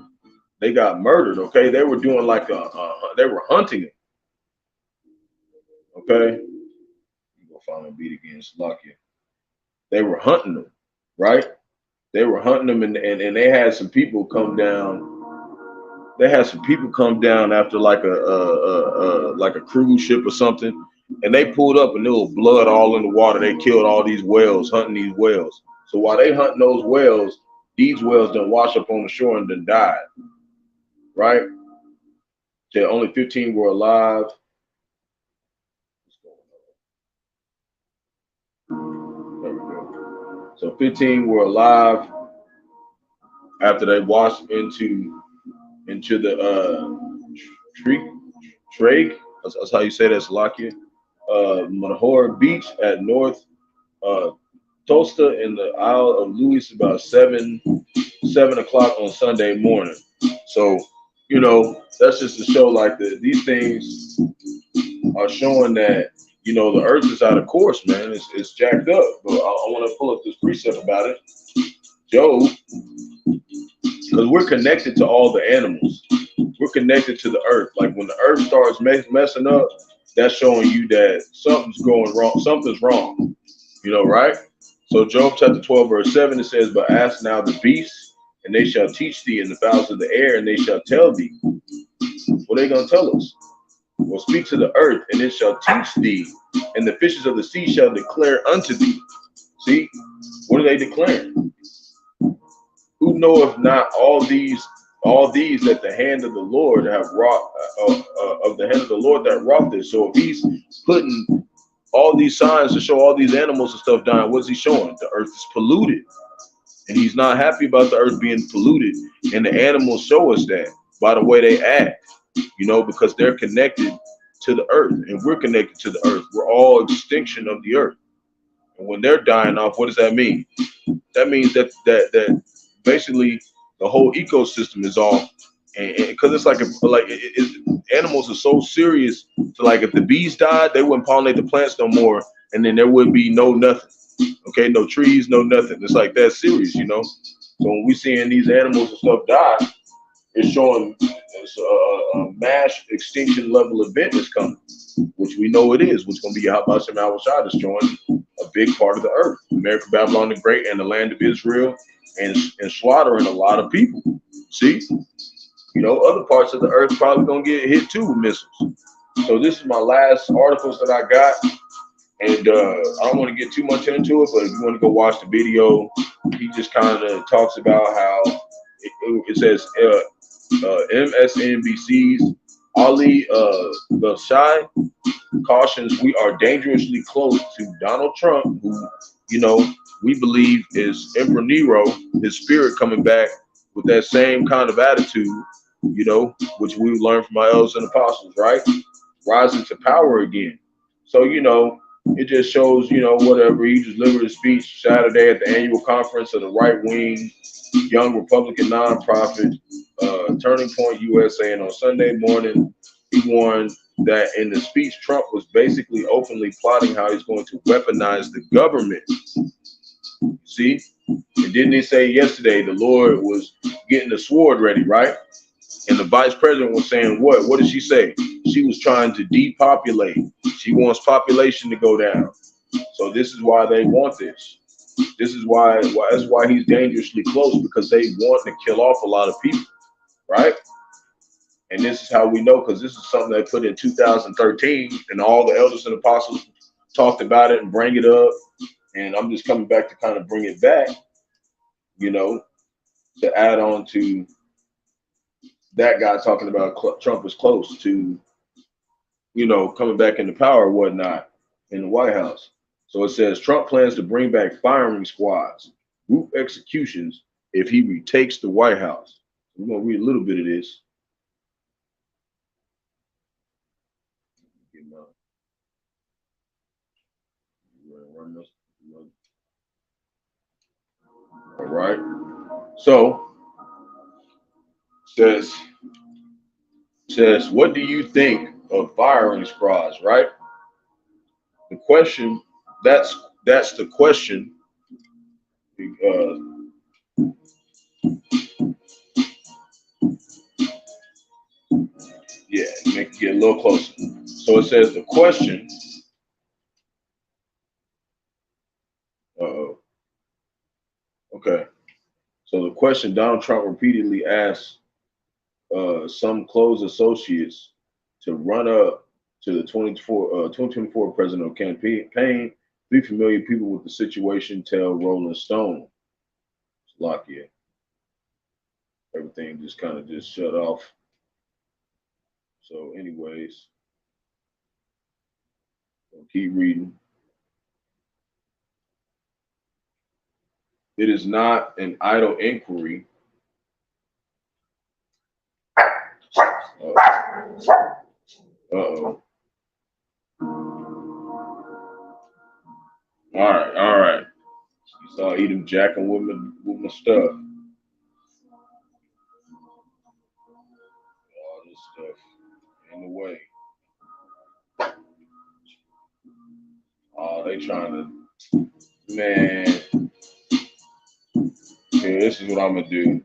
Okay, they were doing like they were hunting it. Okay. Final beat again, Slovakia. They were hunting them, right? They were hunting them, and they had some people come down. They had some people come down after like a cruise ship or something, and they pulled up and there was blood all in the water. They killed all these whales, hunting these whales. So while they hunting those whales, these whales done wash up on the shore and then died, right? So only 15 were alive. So 15 were alive after they washed into the Trake. That's how you say that, Slovakia. Manahor Beach at North Tosta in the Isle of Louis about 7 o'clock on Sunday morning. So, you know, that's just to show like these things are showing that, you know, the earth is out of course, man. It's jacked up. But I want to pull up this precept about it. Job, because we're connected to all the animals. We're connected to the earth. Like when the earth starts messing up, that's showing you that something's going wrong. Something's wrong. You know, right? So Job chapter 12, verse 7, it says, but ask now the beasts, and they shall teach thee, and the fowls of the air, and they shall tell thee. What are they going to tell us? Well, speak to the earth, and it shall teach thee, and the fishes of the sea shall declare unto thee. See, what are they declaring? Who knoweth not all these that the hand of the Lord have wrought, of the hand of the Lord that wrought this? So if he's putting all these signs to show all these animals and stuff dying, what's he showing? The earth is polluted, and he's not happy about the earth being polluted. And the animals show us that by the way they act. You know, because they're connected to the earth, and we're connected to the earth. We're all extinction of the earth. And when they're dying off, what does that mean? That means that basically the whole ecosystem is off, and because it's like animals are so serious. So like if the bees died, they wouldn't pollinate the plants no more, and then there would be no nothing. Okay, no trees, no nothing. It's like that serious, you know. So when we seeing these animals and stuff die, it's showing it's a mass extinction level event is coming, which we know it is, which is going to be Bahasham Yahawashi destroying a big part of the earth, America, Babylon the Great, and the land of Israel, and slaughtering a lot of people. See, you know, other parts of the earth probably going to get hit too with missiles. So this is my last articles that I got. And I don't want to get too much into it, but if you want to go watch the video, he just kind of talks about how it says MSNBC's Ali Rawchaa cautions we are dangerously close to Donald Trump, who, you know, we believe is Emperor Nero, his spirit coming back with that same kind of attitude, you know, which we learned from our elders and apostles, right? Rising to power again. So, you know, it just shows, you know, whatever. He delivered a speech Saturday at the annual conference of the right-wing young Republican nonprofit Turning Point USA. And on Sunday morning, he warned that in the speech, Trump was basically openly plotting how he's going to weaponize the government. See? And didn't he say yesterday the Lord was getting the sword ready, right? And the vice president was saying what? What did she say? She was trying to depopulate. She wants population to go down. So this is why they want this. This is why that's why he's dangerously close, because they want to kill off a lot of people, right? And this is how we know, because this is something they put in 2013, and all the elders and apostles talked about it and bring it up. And I'm just coming back to kind of bring it back, you know, to add on to that guy talking about Trump is close to, you know, coming back into power or whatnot in the White House. So it says Trump plans to bring back firing squads, group executions if he retakes the White House. We're going to read a little bit of this. All right. So says, what do you think of firing squads, right? The question, that's the question. Yeah, make it get a little closer. So it says the question. Okay. So the question Donald Trump repeatedly asked some close associates to run up to the 2024 presidential campaign. 3 familiar people with the situation tell Rolling Stone. Slovakia. Everything just kind of just shut off. So anyways, we'll keep reading. It is not an idle inquiry. Uh-oh. All right. You saw Edom jacking with my stuff. All this stuff in the way. Oh, they trying to, man. Here, this is what I'm gonna do.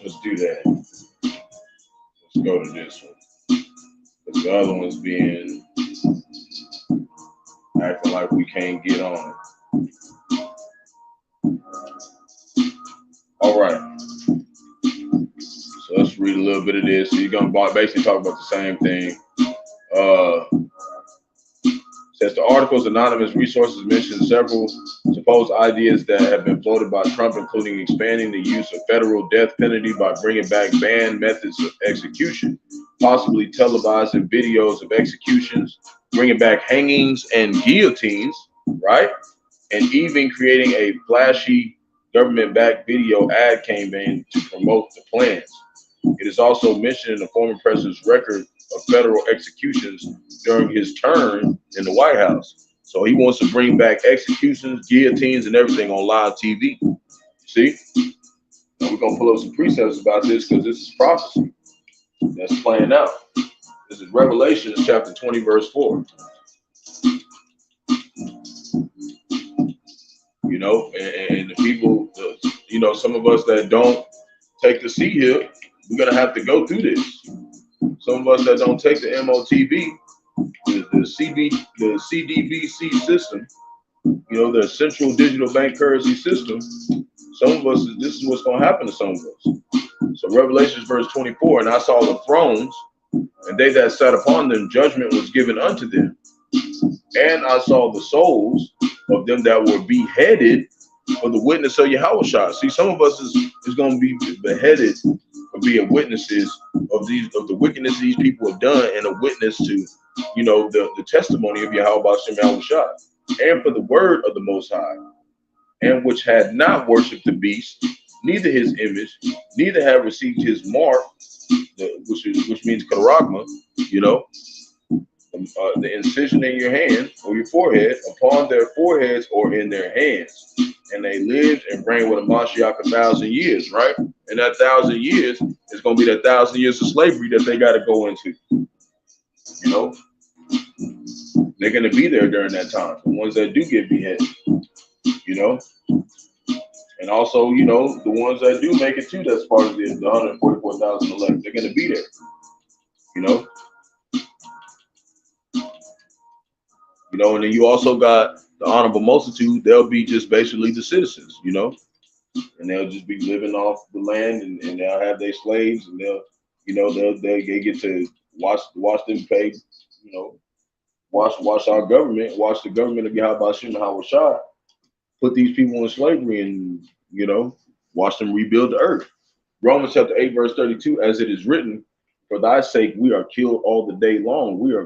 Let's do that. Let's go to this one. Because the other one's being acting like we can't get on it. All right. So let's read a little bit of this. So you're gonna basically talk about the same thing. Says the article's anonymous resources mention several supposed ideas that have been floated by Trump, including expanding the use of federal death penalty by bringing back banned methods of execution, possibly televising videos of executions, bringing back hangings and guillotines, right? And even creating a flashy government-backed video ad campaign to promote the plans. It is also mentioned in the former president's record of federal executions during his term in the White House. So he wants to bring back executions, guillotines, and everything on live TV. See? Now we're going to pull up some precepts about this because this is prophecy that's playing out. This is Revelation chapter 20, verse 4. You know, and the people, you know, some of us that don't take the seat here, we're going to have to go through this. Some of us that don't take the MOTB, the CDBC system, you know, the central digital bank currency system, some of us, this is what's going to happen to some of us. So Revelation verse 24, and I saw the thrones, and they that sat upon them, judgment was given unto them. And I saw the souls of them that were beheaded for the witness of Yahawashi. See, some of us is going to be beheaded for being witnesses of the wickedness these people have done, and a witness to, you know, the testimony of Yahawashi, and for the word of the Most High, and which had not worshipped the beast, neither his image, neither have received his mark, which means karagma, you know, the incision in your hand or your forehead, upon their foreheads or in their hands. And they lived and reigned with a Mashiach 1,000 years, right? And that 1,000 years is going to be that 1,000 years of slavery that they got to go into. You know, they're going to be there during that time. The ones that do get beheaded, you know, and also, you know, the ones that do make it too, that's part of the 144,000 elect, they're going to be there, you know. You know, and then you also got the honorable multitude. They'll be just basically the citizens, you know, and they'll just be living off the land, and they'll have their slaves, and they'll, you know, they get to watch them pay, you know, watch our government, watch the government of Yahawashi and Yahawashi put these people in slavery, and, you know, watch them rebuild the earth. Romans chapter 8, verse 32, as it is written, for thy sake we are killed all the day long. We are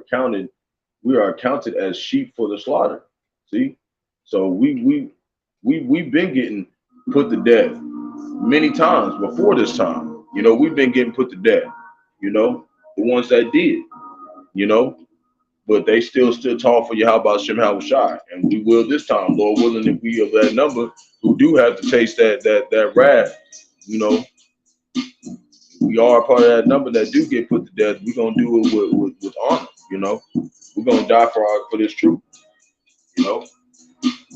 accounted as sheep for the slaughter. See, so we've been getting put to death many times before this time. You know, we've been getting put to death. You know, the ones that did. You know, but they still stood tall for Yahawashi, and we will this time, Lord willing, if we of that number who do have to taste that wrath. You know, we are a part of that number that do get put to death. We're gonna do it with honor. You know. We're gonna die for this truth, you know.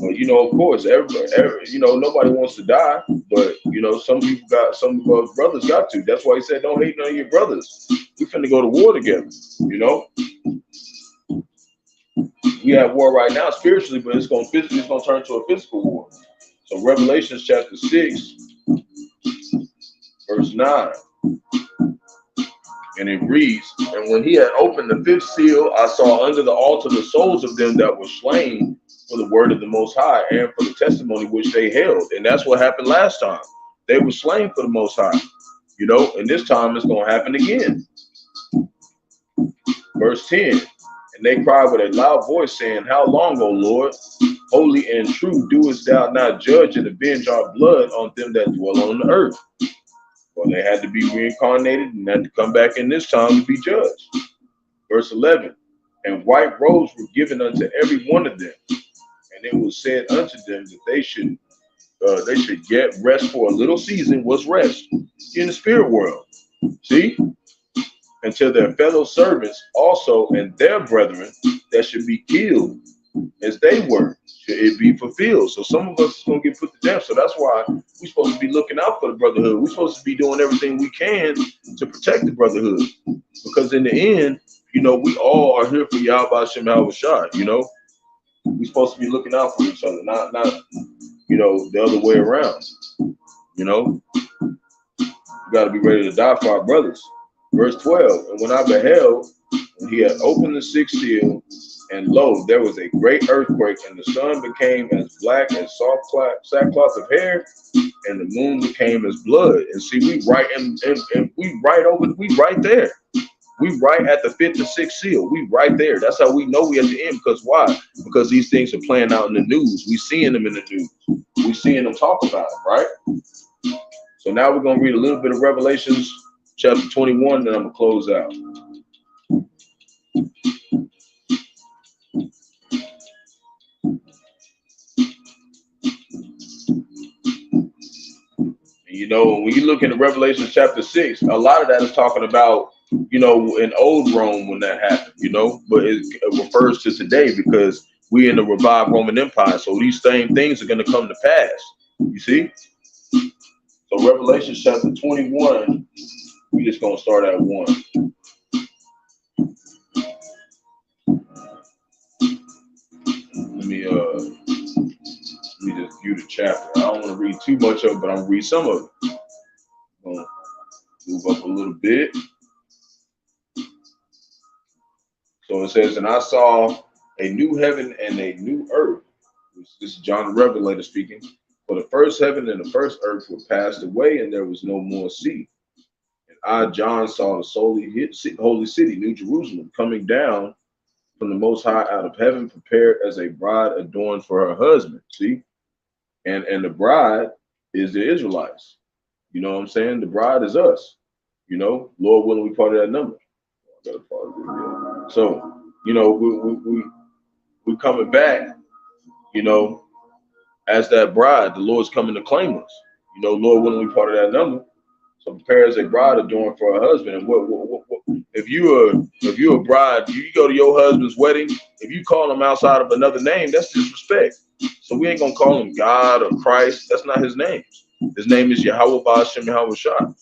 But you know, of course, everybody, you know, nobody wants to die, but you know, some of our brothers got to. That's why he said, "Don't hate none of your brothers. We finna go to war together." You know, we have war right now spiritually, but it's gonna turn to a physical war. So Revelation chapter 6, verse 9. And it reads, and when he had opened the fifth seal, I saw under the altar the souls of them that were slain for the word of the Most High and for the testimony which they held. And that's what happened last time. They were slain for the Most High, you know, and this time it's going to happen again. Verse 10, and they cried with a loud voice, saying, how long, O Lord, holy and true, doest thou not judge and avenge our blood on them that dwell on the earth? Well, they had to be reincarnated and had to come back in this time to be judged. Verse 11, and white robes were given unto every one of them, and it was said unto them that they should get rest for a little season. What's rest? In the spirit world. See? Until their fellow servants also and their brethren that should be killed as they were, should it be fulfilled. So some of us is going to get put to death. So that's why we're supposed to be looking out for the brotherhood. We're supposed to be doing everything we can to protect the brotherhood. Because in the end, you know, we all are here for Yahawashi, you know. We're supposed to be looking out for each other, not you know, the other way around. You know, we got to be ready to die for our brothers. Verse 12, and when I beheld, when he had opened the sixth seal, And lo, there was a great earthquake, and the sun became as black as sackcloth of hair, and the moon became as blood. And see, we right there. We right at the fifth and sixth seal. We right there. That's how we know we at the end. Because why? Because these things are playing out in the news. We seeing them in the news. We seeing them talk about it, right? So now we're gonna read a little bit of Revelations chapter 21, then I'm gonna close out. You know, when you look into Revelation chapter 6, a lot of that is talking about, you know, in old Rome when that happened, you know, but it refers to today because we in the revived Roman Empire. So these same things are going to come to pass. You see? So Revelation chapter 21, we just going to start at 1. Let me just view the chapter. I don't want to read too much of it, but I'm going to read some of it. I'm going to move up a little bit. So it says, and I saw a new heaven and a new earth. This is John the Revelator speaking. For the first heaven and the first earth were passed away, and there was no more sea. And I, John, saw the holy city, New Jerusalem, coming down from the Most High out of heaven, prepared as a bride adorned for her husband. See? And the bride is the Israelites. You know what I'm saying? The bride is us. You know, Lord willing, we part of that number. So, you know, we coming back, you know, as that bride. The Lord's coming to claim us. You know, Lord willing, we part of that number. So prepare as a bride adorned for her husband. And what if you're a bride, you go to your husband's wedding, if you call him outside of another name, that's disrespect. So we ain't gonna call him God or Christ. That's not his name. His name is Yahawah, Bahasham, Yahawashi.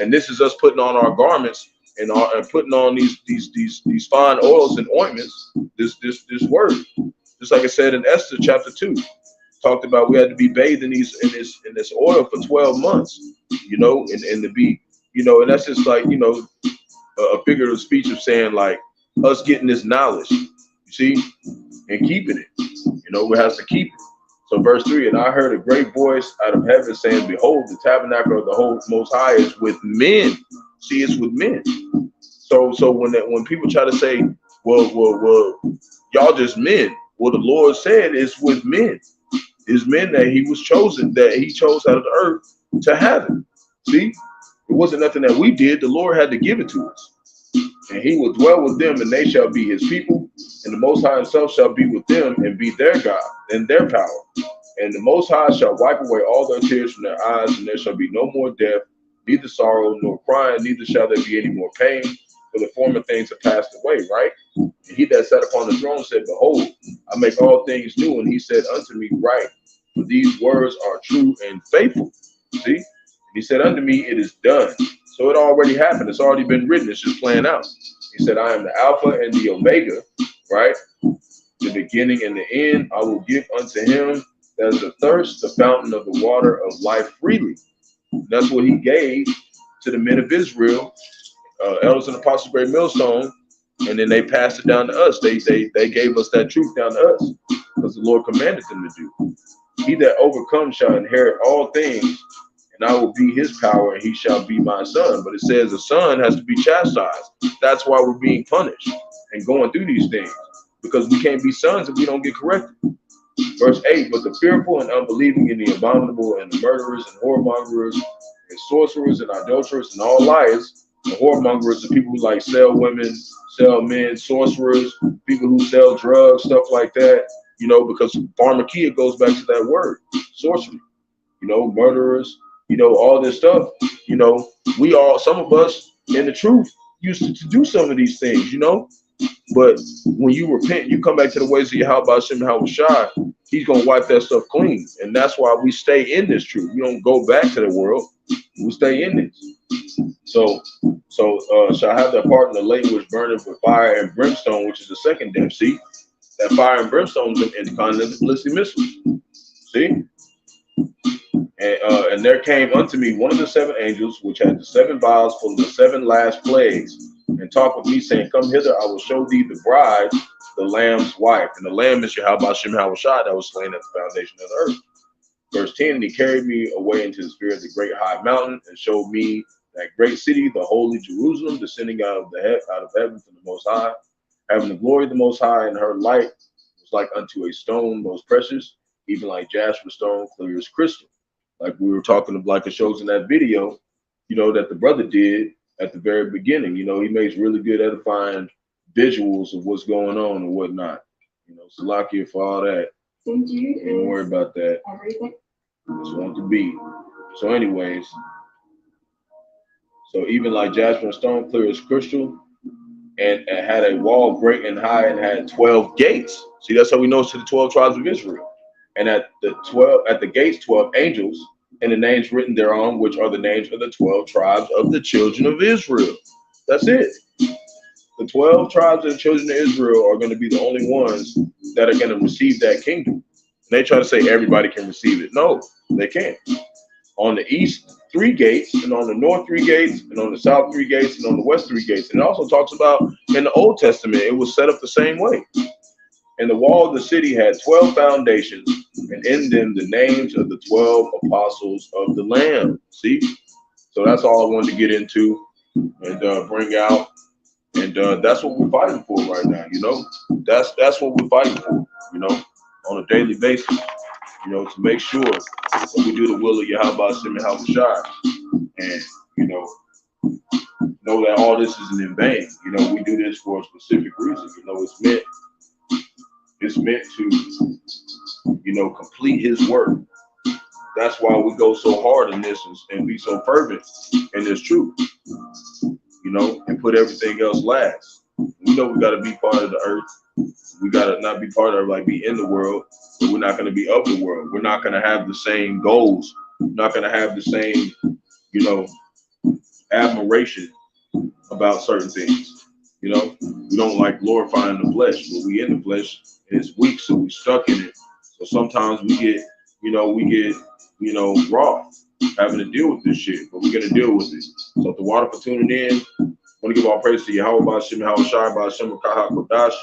And this is us putting on our garments and putting on these fine oils and ointments. This word, just like I said in Esther chapter 2, talked about we had to be bathed in this oil for 12 months. You know, and to be, you know, and that's just like, you know, a figurative speech of saying like us getting this knowledge, you see, and keeping it. You know, we have to keep it. So verse 3, and I heard a great voice out of heaven saying, behold, the tabernacle of the Most High is with men. See, it's with men. So when people try to say, well, y'all just men. Well, the Lord said it's with men. It's men that he chose out of the earth to have it. See, it wasn't nothing that we did. The Lord had to give it to us. And he will dwell with them, and they shall be his people. And the Most High himself shall be with them and be their God and their power. And the Most High shall wipe away all their tears from their eyes, and there shall be no more death, neither sorrow nor crying, neither shall there be any more pain, for the former things have passed away, right? And he that sat upon the throne said, behold, I make all things new. And he said unto me, write, for these words are true and faithful. See? He said unto me, it is done. So it already happened. It's already been written. It's just playing out. He said, I am the Alpha and the Omega, right? The beginning and the end. I will give unto him that is athirst the fountain of the water of life freely. That's what he gave to the men of Israel, elders and apostles, great millstone, and then they passed it down to us. They gave us that truth down to us because the Lord commanded them to do. He that overcomes shall inherit all things, and I will be his power, and he shall be my son. But it says the son has to be chastised. That's why we're being punished and going through these things, because we can't be sons if we don't get corrected. Verse 8, but the fearful and unbelieving and the abominable and the murderers and whoremongers and sorcerers and adulterers and all liars, the whoremongers are people who like sell women, sell men, sorcerers, people who sell drugs, stuff like that, you know, because pharmakia goes back to that word, sorcery, you know, murderers, you know, all this stuff, you know, some of us in the truth used to do some of these things, you know, but when you repent, you come back to the ways of Yahawah, Bahasham, Yahawashi, he's going to wipe that stuff clean. And that's why we stay in this truth. We don't go back to the world. We stay in this. So shall I have that part in the lake which burneth with fire and brimstone, which is the second death. See, that fire and brimstone is in the continent ballistic missiles. See? And there came unto me one of the seven angels, which had the 7 vials full of the 7 last plagues, and talked with me, saying, come hither, I will show thee the bride, the Lamb's wife. And the Lamb is Yahawashi that was slain at the foundation of the earth. Verse 10, and he carried me away into the spirit of the great high mountain and showed me that great city, the holy Jerusalem, descending out of heaven from the Most High, having the glory of the Most High, and her light was like unto a stone most precious, even like jasper stone, clear as crystal. Like we were talking, like it shows in that video, that the brother did at the very beginning. He makes really good edifying visuals of what's going on and whatnot. Salakia for all that. Don't worry about that. Just want to be. So anyways, so even like jasper and stone, clear as crystal, and it had a wall great and high and had 12 gates. See, that's how we know it's to the 12 tribes of Israel. And at the gates, 12 angels, and the names written thereon, which are the names of the 12 tribes of the children of Israel. That's it. The 12 tribes of the children of Israel are going to be the only ones that are going to receive that kingdom. And they try to say everybody can receive it. No, they can't. On the east, 3 gates, and on the north, 3 gates, and on the south, 3 gates, and on the west, 3 gates. And it also talks about in the Old Testament, it was set up the same way. And the wall of the city had 12 foundations, and in them the names of the 12 apostles of the Lamb. See? So that's all I wanted to get into and bring out. And that's what we're fighting for right now, That's what we're fighting for, on a daily basis, to make sure that we do the will of Yahawashi and, know that all this isn't in vain. We do this for a specific reason. It's meant to, complete his work. That's why we go so hard in this and be so fervent in this truth, and put everything else last. We know we got to be part of the earth. We got to not be part of, like, be in the world, but we're not going to be of the world. We're not going to have the same goals. We're not going to have the same, admiration about certain things. We don't like glorifying the flesh, but we in the flesh and it's weak, so we stuck in it. So sometimes we get raw having to deal with this shit, but we're gonna deal with it. So if the water for tuning in, I want to give all praise to Yahawah, Bahasham, Bahasham, Qadash.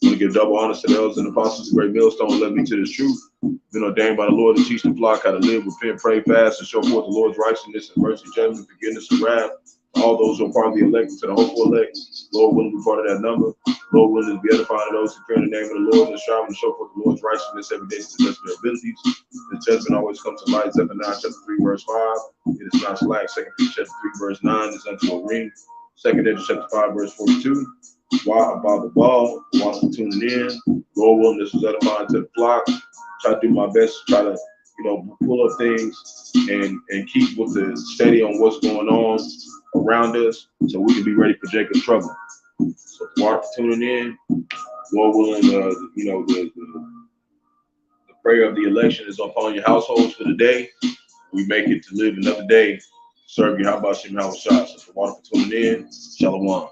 I want to give double honors to the elders and apostles, the great millstone led me to this truth. Been ordained by the Lord to teach the flock how to live, repent, pray, fast, and show forth the Lord's righteousness and mercy, judgment, forgiveness, and wrath. All those who are part of the elect to the hopeful elect, Lord willing to be part of that number. Lord willing to be edifying to those who fear in the name of the Lord and striving to show forth the Lord's righteousness every day to the best of their abilities. The judgment always comes to light. Zephaniah chapter 3, verse 5. It is not slack. 2 Peter chapter 3, verse 9 is unto a ring. 2 Edge chapter 5, verse 42. Why about the ball? Why for tuning in? Lord willing, this was edifying to the flock. Try to do my best to try to, pull up things and keep with the steady on what's going on around us, so we can be ready for Jacob's trouble. So Mark for tuning in. Lord willing, the prayer of the election is upon your households for the day. We make it to live another day, serve you. How about you, Yahawashi? So for Mark for tuning in. Shalom.